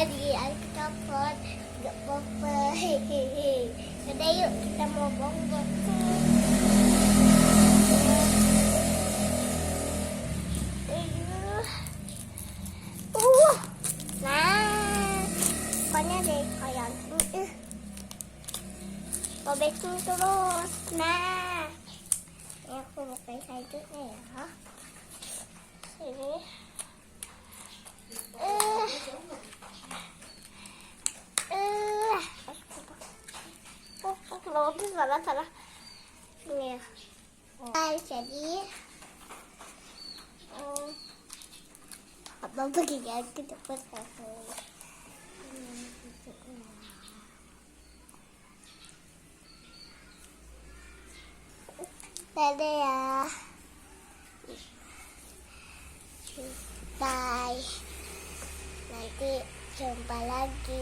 di Alkapot, nggak apa-apa. Hehehe. Udah yuk kita mau bongbong. Nah, pokoknya deh kayak robekin terus. Nah, ini aku pakai sayurnya ya. Sini. Salah. Ini ya. Jadi apa begini kita potong. Dadah ya. Bye. Nanti jumpa lagi.